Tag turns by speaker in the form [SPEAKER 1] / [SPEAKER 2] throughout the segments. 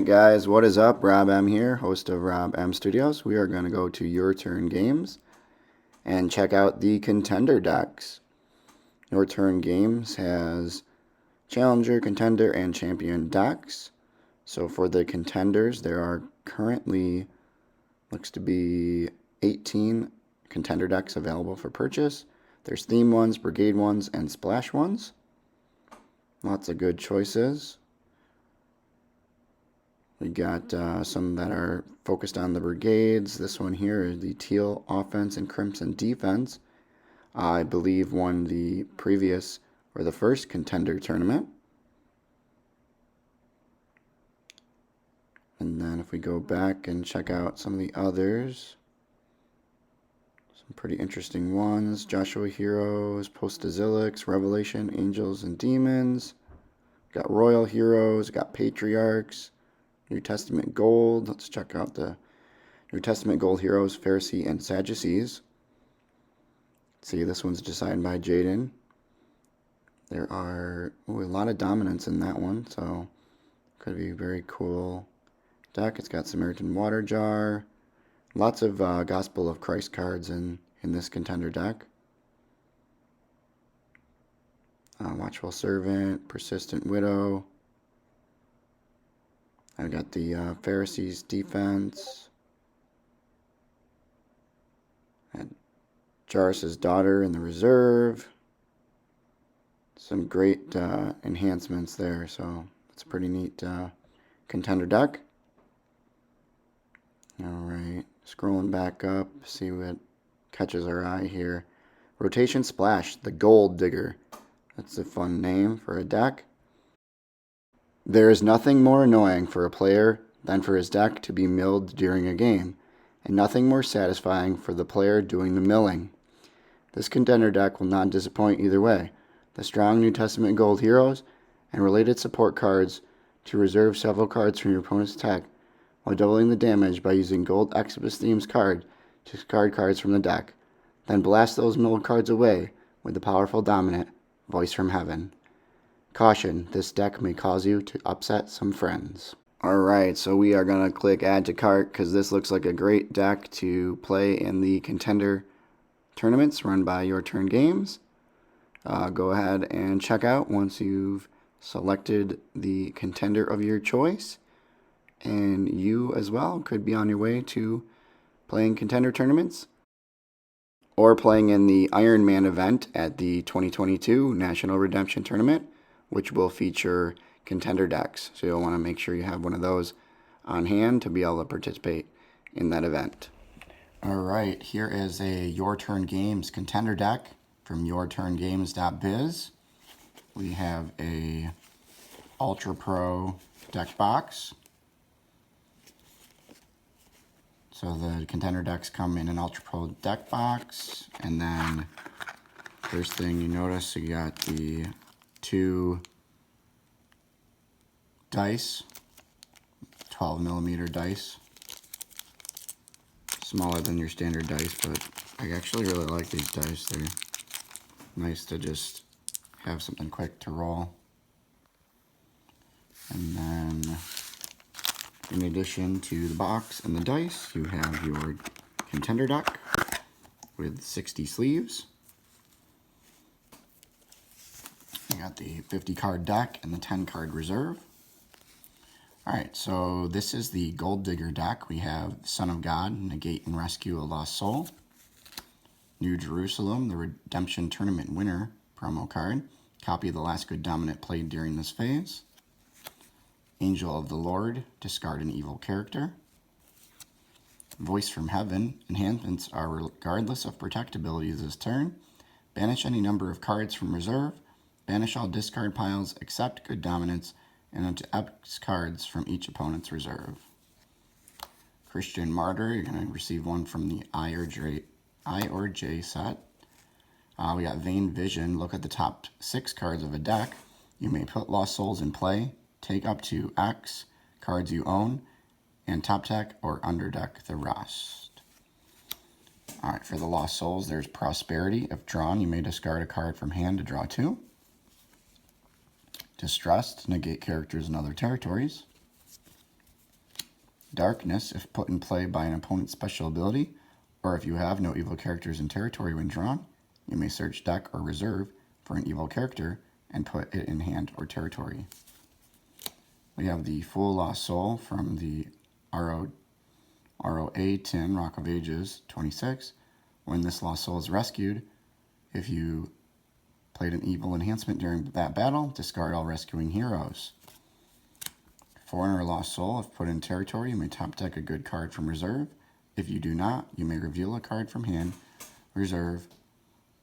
[SPEAKER 1] Alright guys, what is up? Rob M here, host of Rob M Studios. We are going to go to Your Turn Games and check out the Contender Decks. Your Turn Games has Challenger, Contender, and Champion decks. So for the Contenders, there are currently, looks to be 18 Contender decks available for purchase. There's Theme ones, Brigade ones, and Splash ones. Lots of good choices. We got some that are focused on the brigades. This one here is the teal offense and crimson defense. I believe won the previous or the first contender tournament. And then if we go back and check out some of the others, some pretty interesting ones. Joshua Heroes, Post-Azilics, Revelation, Angels and Demons. Got Royal Heroes, got Patriarchs. New Testament Gold. Let's check out the New Testament Gold heroes, Pharisee and Sadducees. See, this one's designed by Jaden. There are a lot of dominance in that one, so could be a very cool deck. It's got Samaritan Water Jar. Lots of Gospel of Christ cards in this contender deck. Watchful Servant, Persistent Widow. I've got the Pharisees defense. And Jairus' daughter in the reserve. Some great enhancements there, so it's a pretty neat contender deck. Alright, scrolling back up, see what catches our eye here. Rotation Splash, the Gold Digger. That's a fun name for a deck. There is nothing more annoying for a player than for his deck to be milled during a game, and nothing more satisfying for the player doing the milling. This contender deck will not disappoint either way. The strong New Testament Gold heroes and related support cards to reserve several cards from your opponent's deck, while doubling the damage by using Gold Exodus Themes card to discard cards from the deck. Then blast those milled cards away with the powerful dominant Voice from Heaven. Caution, this deck may cause you to upset some friends. Alright, so we are going to click Add to Cart because this looks like a great deck to play in the contender tournaments run by Your Turn Games. Go ahead and check out once you've selected the contender of your choice. And you as well could be on your way to playing contender tournaments or playing in the Iron Man event at the 2022 National Redemption Tournament, which will feature contender decks. So you'll want to make sure you have one of those on hand to be able to participate in that event. Alright, here is a Your Turn Games contender deck from yourturngames.biz. We have a Ultra Pro deck box. So the contender decks come in an Ultra Pro deck box, and then first thing you notice, you got the 2 dice, 12mm dice, smaller than your standard dice, but I actually really like these dice. They're nice to just have something quick to roll. And then in addition to the box and the dice, you have your contender deck with 60 sleeves. You got the 50 card deck and the 10 card reserve. Alright, so this is the Gold Digger deck. We have Son of God, Negate and Rescue a Lost Soul. New Jerusalem, the Redemption Tournament winner promo card. Copy of the last good dominant played during this phase. Angel of the Lord, discard an evil character. Voice from Heaven, enhancements are regardless of protect abilities this turn. Banish any number of cards from reserve. Banish all discard piles except good dominance and up to X cards from each opponent's reserve. Christian Martyr, you're going to receive one from the I or J set. We got Vain Vision, look at the top 6 cards of a deck. You may put Lost Souls in play, take up to X cards you own, and top deck or underdeck the rest. Alright, for the Lost Souls, there's Prosperity. If drawn, you may discard a card from hand to draw 2. Distressed, negate characters in other territories. Darkness, if put in play by an opponent's special ability, or if you have no evil characters in territory when drawn, you may search deck or reserve for an evil character and put it in hand or territory. We have the Full Lost Soul from the ROA 10 Rock of Ages 26. When this Lost Soul is rescued, if you played an evil enhancement during that battle, discard all rescuing heroes. Foreigner Lost Soul, if put in territory, you may top deck a good card from reserve. If you do not, you may reveal a card from hand, reserve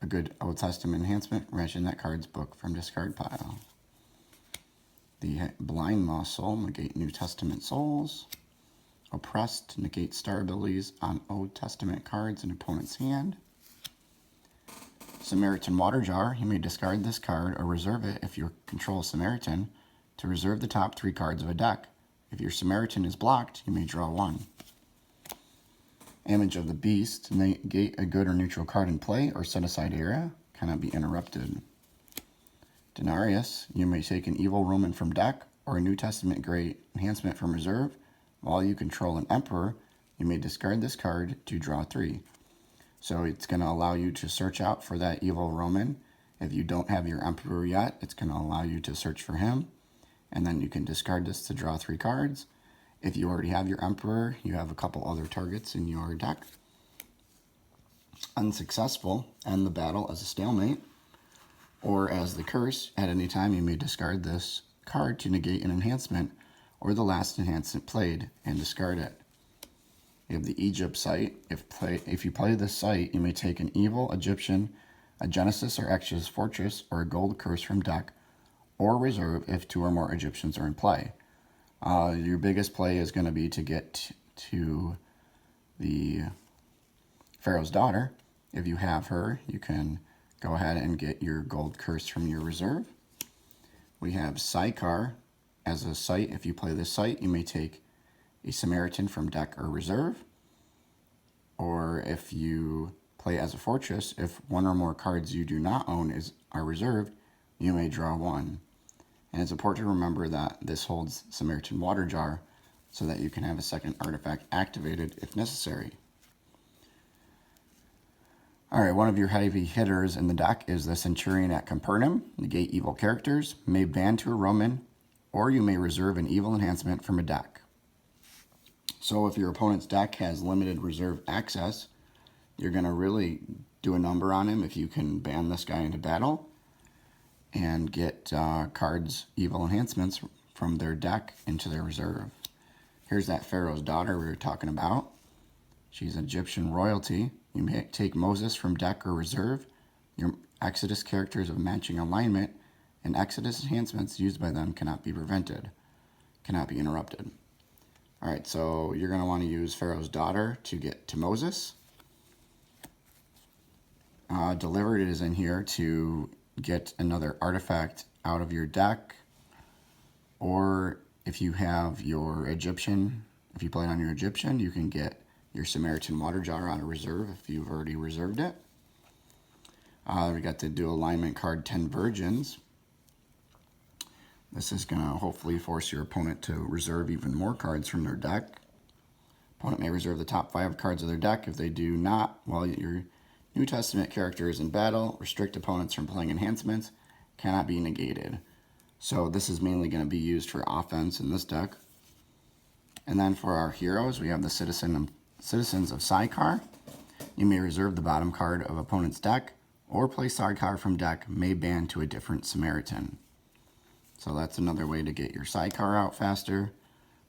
[SPEAKER 1] a good Old Testament enhancement, mention that card's book from discard pile. The Blind Lost Soul, negate New Testament souls. Oppressed, negate star abilities on Old Testament cards in opponent's hand. Samaritan Water Jar, you may discard this card or reserve it if you control Samaritan to reserve the top 3 cards of a deck. If your Samaritan is blocked, you may draw 1. Image of the Beast, negate a good or neutral card in play or set aside area, cannot be interrupted. Denarius, you may take an evil Roman from deck or a New Testament Great enhancement from reserve. While you control an Emperor, you may discard this card to draw 3. So it's going to allow you to search out for that evil Roman. If you don't have your Emperor yet, it's going to allow you to search for him. And then you can discard this to draw 3 cards. If you already have your Emperor, you have a couple other targets in your deck. Unsuccessful, end the battle as a stalemate. Or as the curse, at any time you may discard this card to negate an enhancement or the last enhancement played and discard it. You have the Egypt site. If you play this site, you may take an evil Egyptian, a Genesis or Exodus fortress, or a gold curse from deck, or reserve if 2 or more Egyptians are in play. Your biggest play is going to be to get to the Pharaoh's daughter. If you have her, you can go ahead and get your gold curse from your reserve. We have Sychar as a site. If you play this site, you may take a Samaritan from deck or reserve. Or if you play as a fortress, if 1 or more cards you do not own are reserved, you may draw 1. And it's important to remember that this holds Samaritan Water Jar so that you can have a second artifact activated if necessary. Alright, one of your heavy hitters in the deck is the Centurion at Capernaum. Negate evil characters, may ban to a Roman, or you may reserve an evil enhancement from a deck. So if your opponent's deck has limited reserve access, you're going to really do a number on him if you can ban this guy into battle and get cards, evil enhancements from their deck into their reserve. Here's that Pharaoh's daughter we were talking about. She's Egyptian royalty. You may take Moses from deck or reserve. Your Exodus characters of matching alignment and Exodus enhancements used by them cannot be prevented, cannot be interrupted. Alright, so you're going to want to use Pharaoh's daughter to get to Moses. Delivered is in here to get another artifact out of your deck. Or if you have your Egyptian, if you play it on your Egyptian, you can get your Samaritan Water Jar out of reserve if you've already reserved it. We got the dual alignment card 10 Virgins. This is going to hopefully force your opponent to reserve even more cards from their deck. Opponent may reserve the top 5 cards of their deck. If they do not, while your New Testament character is in battle, restrict opponents from playing enhancements, cannot be negated. So this is mainly going to be used for offense in this deck. And then for our heroes, we have the Citizens of Sychar. You may reserve the bottom card of opponent's deck, or play Sychar from deck, may ban to a different Samaritan. So that's another way to get your Sychar out faster.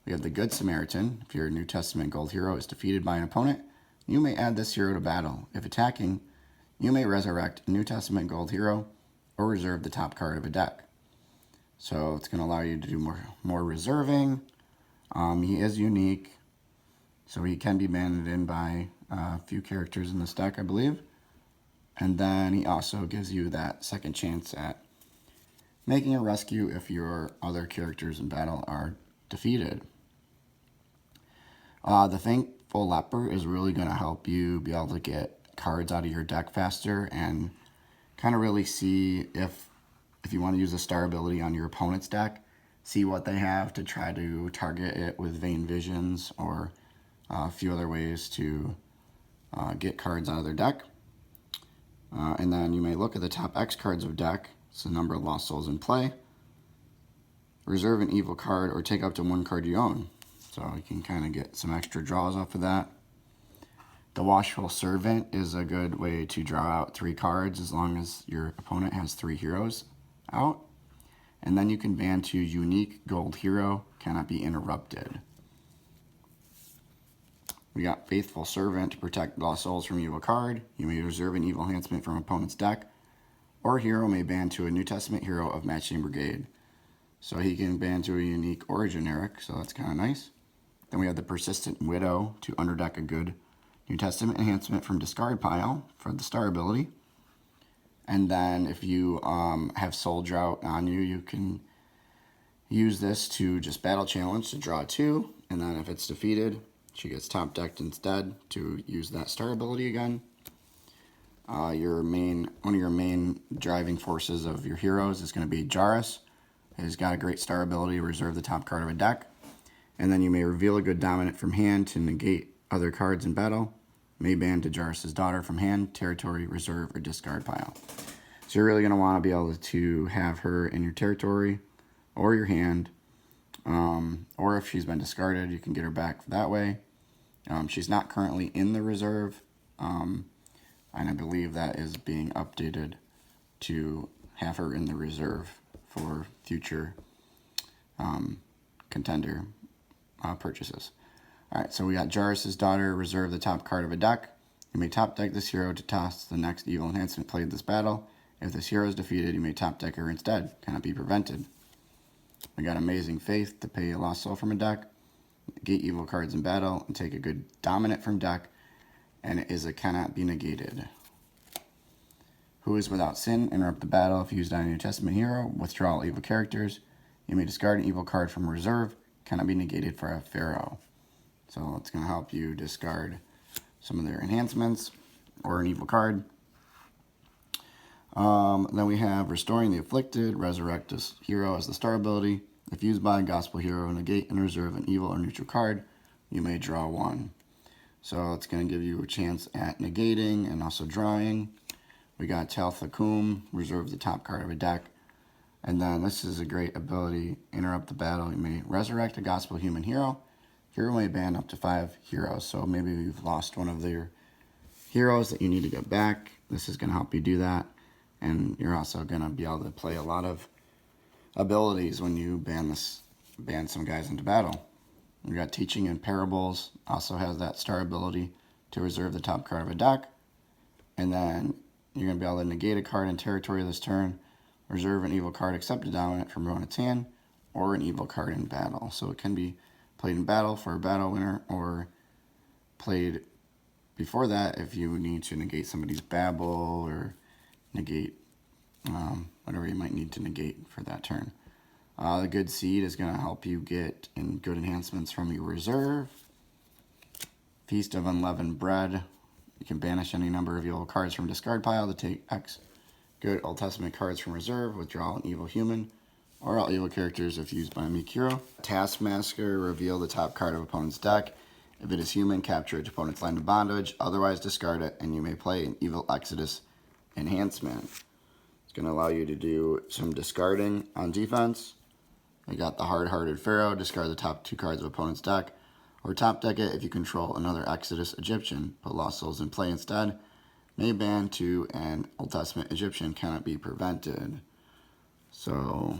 [SPEAKER 1] We have the Good Samaritan. If your New Testament gold hero is defeated by an opponent, you may add this hero to battle. If attacking, you may resurrect a New Testament gold hero or reserve the top card of a deck. So it's going to allow you to do more reserving. He is unique, so he can be banded in by a few characters in this deck, I believe. And then he also gives you that second chance at making a rescue if your other characters in battle are defeated. The Thankful Leper is really going to help you be able to get cards out of your deck faster and kind of really see if you want to use a star ability on your opponent's deck, see what they have to try to target it with Vain Visions or a few other ways to get cards out of their deck. And then you may look at the top X cards of deck. It's the number of lost souls in play. Reserve an evil card or take up to one card you own. So you can kind of get some extra draws off of that. The Watchful Servant is a good way to draw out 3 cards as long as your opponent has 3 heroes out. And then you can ban 2 unique gold hero, cannot be interrupted. We got Faithful Servant to protect lost souls from evil card. You may reserve an evil enhancement from opponent's deck. Or hero may ban to a New Testament hero of matching brigade. So he can ban to a unique or a generic, so that's kind of nice. Then we have the Persistent Widow to underdeck a good New Testament enhancement from discard pile for the star ability. And then if you have Soul Drought on you, you can use this to just battle challenge to draw 2. And then if it's defeated, she gets top decked instead to use that star ability again. One of your main driving forces of your heroes is going to be Jairus. He's got a great star ability, reserve the top card of a deck. And then you may reveal a good dominant from hand to negate other cards in battle. May ban to Jairus' daughter from hand, territory, reserve, or discard pile. So you're really going to want to be able to have her in your territory or your hand. Or if she's been discarded, you can get her back that way. She's not currently in the reserve. And I believe that is being updated to have her in the reserve for future contender purchases. Alright, so we got Jairus' daughter, reserve the top card of a deck. You may top deck this hero to toss the next evil enhancement played this battle. If this hero is defeated, you may top deck her instead. Cannot be prevented. We got Amazing Faith to pay a lost soul from a deck. Negate evil cards in battle and take a good dominant from deck. And it is a cannot be negated. Who is Without Sin? Interrupt the battle if used on a New Testament hero. Withdraw all evil characters. You may discard an evil card from reserve. Cannot be negated for a pharaoh. So it's going to help you discard some of their enhancements or an evil card. Then we have Restoring the Afflicted. Resurrect this hero as the star ability. If used by a gospel hero, negate and reserve an evil or neutral card. You may draw 1. So it's going to give you a chance at negating and also drawing. We got Tel Thakum, reserve the top card of a deck. And then this is a great ability, interrupt the battle. You may resurrect a gospel human hero. Hero may ban up to 5 heroes. So maybe you've lost one of their heroes that you need to get back. This is going to help you do that. And you're also going to be able to play a lot of abilities when you ban some guys into battle. We got Teaching in Parables, also has that star ability to reserve the top card of a deck. And then you're going to be able to negate a card in territory this turn, reserve an evil card except a dominant from opponent's hand, or an evil card in battle. So it can be played in battle for a battle winner, or played before that if you need to negate somebody's babble or negate whatever you might need to negate for that turn. The Good Seed is going to help you get in good enhancements from your reserve. Feast of Unleavened Bread. You can banish any number of evil cards from discard pile to take X good Old Testament cards from reserve. Withdraw an evil human or all evil characters if used by a meek hero. Taskmaster. Reveal the top card of opponent's deck. If it is human, capture its opponent's land of bondage. Otherwise, discard it, and you may play an Evil Exodus enhancement. It's going to allow you to do some discarding on defense. We got the Hard-Hearted Pharaoh. Discard the top 2 cards of opponent's deck. Or top deck it if you control another Exodus Egyptian. Put lost souls in play instead. May ban to an Old Testament Egyptian, cannot be prevented. So,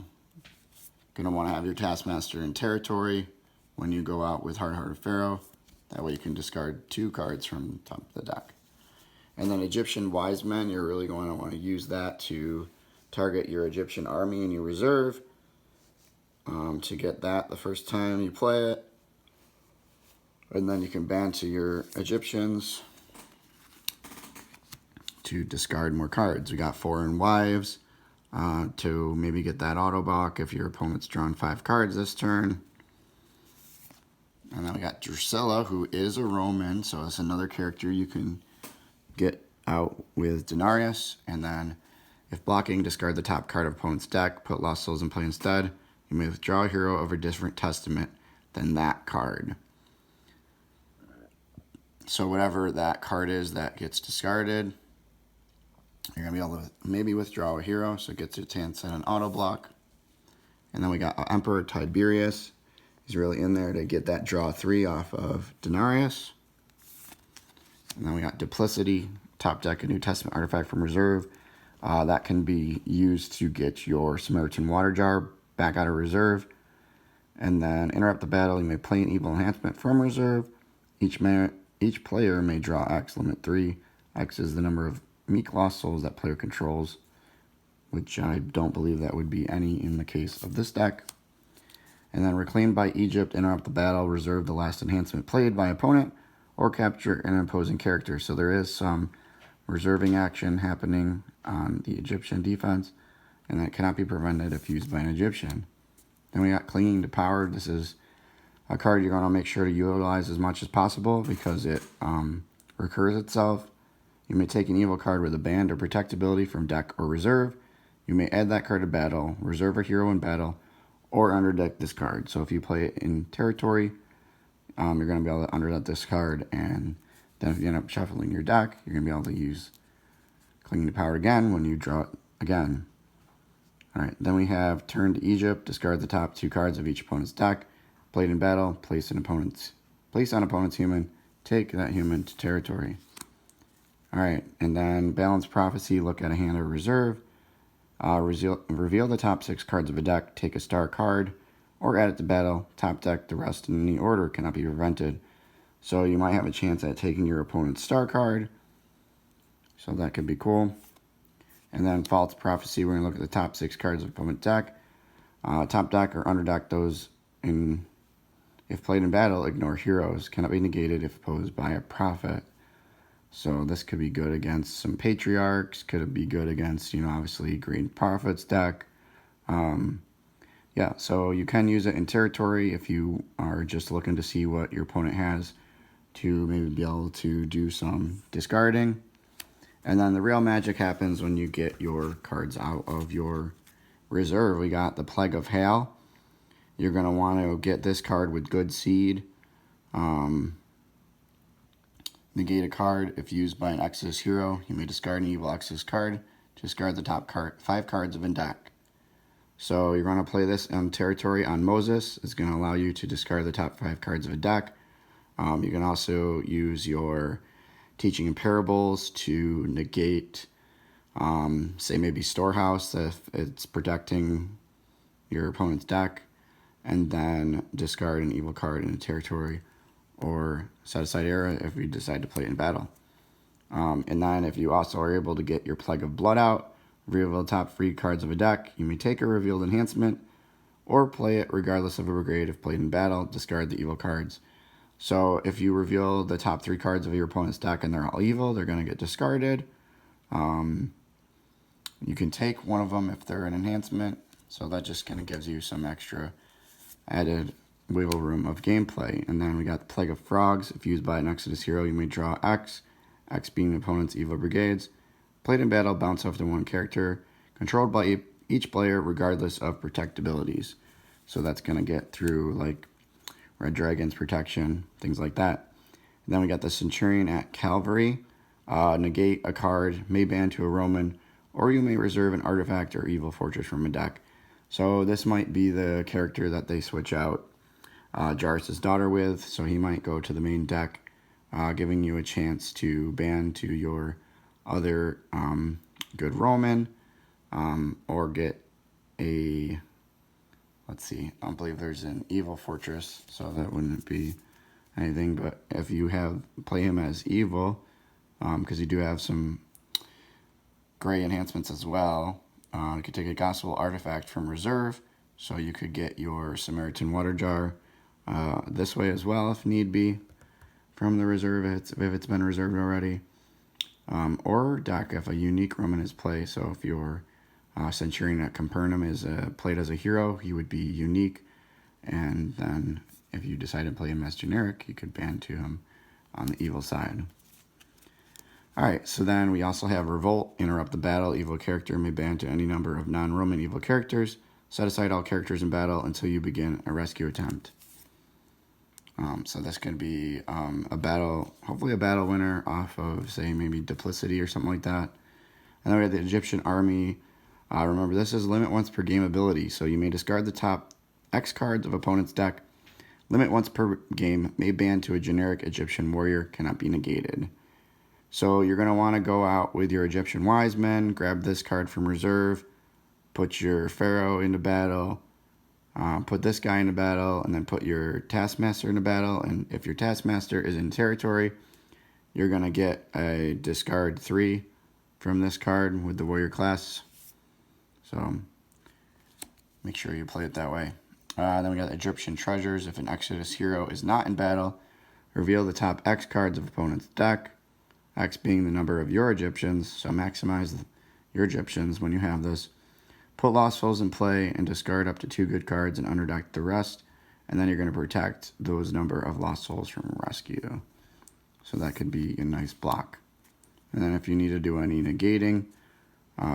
[SPEAKER 1] going to want to have your Taskmaster in territory when you go out with Hard-Hearted Pharaoh. That way you can discard 2 cards from top of the deck. And then Egyptian Wise Men, you're really going to want to use that to target your Egyptian army in your reserve. To get that the first time you play it. And then you can ban to your Egyptians to discard more cards. We got Foreign Wives to maybe get that Autobach if your opponent's drawn 5 cards this turn. And then we got Drusilla, who is a Roman, so it's another character you can get out with Denarius. And then if blocking, discard the top card of opponent's deck, put Lost Souls in play instead. you may withdraw a hero of a different testament than that card. So whatever that card is that gets discarded, you're going to be able to maybe withdraw a hero, so it gets your chance at an auto block. And then we got Emperor Tiberius. He's really in there to get that draw 3 off of Denarius. And then we got Duplicity, top deck a New Testament artifact from reserve. That can be used to get your Samaritan water jar back out of reserve. And then interrupt the battle. You may play an evil enhancement from reserve. Each player may draw X, limit 3. X is the number of Meek Lost Souls that player controls, which I don't believe that would be any in the case of this deck. And then Reclaimed by Egypt, interrupt the battle, reserve the last enhancement played by opponent, or capture an opposing character. So there is some reserving action happening on the Egyptian defense, and that cannot be prevented if used by an Egyptian. Then we got Clinging to Power. This is a card you're going to make sure to utilize as much as possible because it recurs itself. You may take an evil card with a band or protect ability from deck or reserve. You may add that card to battle, reserve a hero in battle, or underdeck this card. So if you play it in territory, you're going to be able to underdeck this card, and then if you end up shuffling your deck, you're going to be able to use Clinging to Power again when you draw it again. Alright, then we have Turn to Egypt, discard the top 2 cards of each opponent's deck, played in battle, place on opponent's human, take that human to territory. Alright, and then Balance Prophecy, look at a hand or reserve. Reveal the top 6 cards of a deck, take a star card, or add it to battle, top deck the rest in any order, cannot be prevented. So you might have a chance at taking your opponent's star card, so that could be cool. And then False Prophecy, we're going to look at the top 6 cards of opponent's deck. Top deck or underdeck those if played in battle, ignore heroes, cannot be negated if opposed by a prophet. So this could be good against some Patriarchs, could be good against, obviously Green Prophets deck. Yeah, so you can use it in territory if you are just looking to see what your opponent has to maybe be able to do some discarding. And then the real magic happens when you get your cards out of your reserve. We got the Plague of Hail. You're going to want to get this card with Good Seed. Negate a card if used by an Exodus hero. You may discard an evil Exodus card. Discard the top 5 cards of a deck. So you're going to play this on territory on Moses. It's going to allow you to discard the top 5 cards of a deck. You can also use your Teaching in Parables to negate, say maybe Storehouse if it's protecting your opponent's deck, and then discard an evil card in a territory, or set aside era if you decide to play it in battle. And then if you also are able to get your Plague of Blood out, reveal the top 3 cards of a deck, you may take a revealed enhancement, or play it regardless of a brigade if played in battle, discard the evil cards. So if you reveal the top 3 cards of your opponent's deck and they're all evil, they're going to get discarded. You can take one of them if they're an enhancement, so that just kind of gives you some extra added wiggle room of gameplay. And then we got the Plague of Frogs. If used by an Exodus hero, you may draw X, X being the opponent's evil brigades. Played in battle, bounce off to one character, controlled by each player regardless of protect abilities. So that's going to get through like Red Dragon's protection, things like that. And then we got the Centurion at Calvary. Negate a card, may ban to a Roman, or you may reserve an artifact or evil fortress from a deck. So this might be the character that they switch out Jairus' daughter with, so he might go to the main deck, giving you a chance to ban to your other good Roman, or get a... Let's see, I don't believe there's an evil fortress, so that wouldn't be anything. But if you play him as evil, because you do have some gray enhancements as well, you could take a gospel artifact from reserve, so you could get your Samaritan water jar this way as well if need be from the reserve if it's been reserved already, or deck if a unique Roman is played. So if your Centurion at Capernaum is played as a hero, he would be unique, and then if you decide to play him as generic, you could ban to him on the evil side. Alright, so then we also have Revolt, interrupt the battle, evil character may ban to any number of non-Roman evil characters. Set aside all characters in battle until you begin a rescue attempt. So this could be a battle, hopefully a battle winner off of, say, maybe Duplicity or something like that. And then we have the Egyptian Army. Remember, this is limit once per game ability, so you may discard the top X cards of opponent's deck. Limit once per game, may ban to a generic Egyptian warrior, cannot be negated. So you're going to want to go out with your Egyptian Wise Men, grab this card from reserve, put your Pharaoh into battle, put this guy into battle, and then put your Taskmaster into battle. And if your Taskmaster is in territory, you're going to get a discard 3 from this card with the warrior class. So make sure you play it that way. Then we got Egyptian Treasures. If an Exodus hero is not in battle, reveal the top X cards of opponent's deck. X being the number of your Egyptians, so maximize your Egyptians when you have this. Put Lost Souls in play and discard up to 2 good cards and underdeck the rest. And then you're going to protect those number of Lost Souls from rescue. So that could be a nice block. And then if you need to do any negating,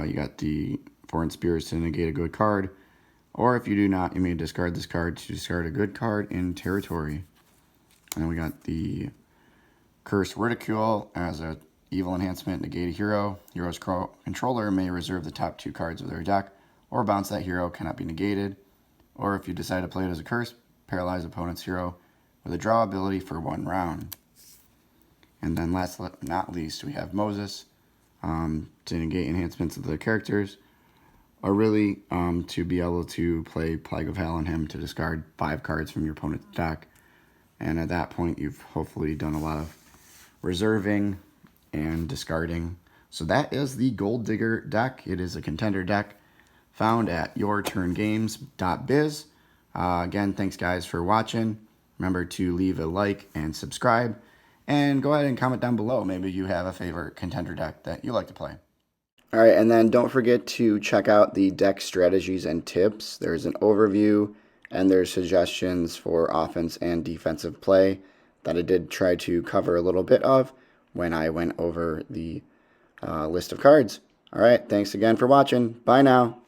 [SPEAKER 1] you got the Foreign Spirits to negate a good card. Or if you do not, you may discard this card to discard a good card in territory. And then we got the Curse Ridicule as a evil enhancement, negate a hero. Hero's controller may reserve the top 2 cards of their deck, or bounce that hero, cannot be negated. Or if you decide to play it as a curse, paralyze opponent's hero with a draw ability for 1 round. And then last but not least, we have Moses to negate enhancements of the characters, or really to be able to play Plague of Hell on him to discard 5 cards from your opponent's deck. And at that point, you've hopefully done a lot of reserving and discarding. So that is the Gold Digger deck. It is a contender deck found at yourturngames.biz. Again, thanks guys for watching. Remember to leave a like and subscribe. And go ahead and comment down below. Maybe you have a favorite contender deck that you like to play. All right, and then don't forget to check out the deck strategies and tips. There's an overview and there's suggestions for offense and defensive play that I did try to cover a little bit of when I went over the list of cards. All right, thanks again for watching. Bye now.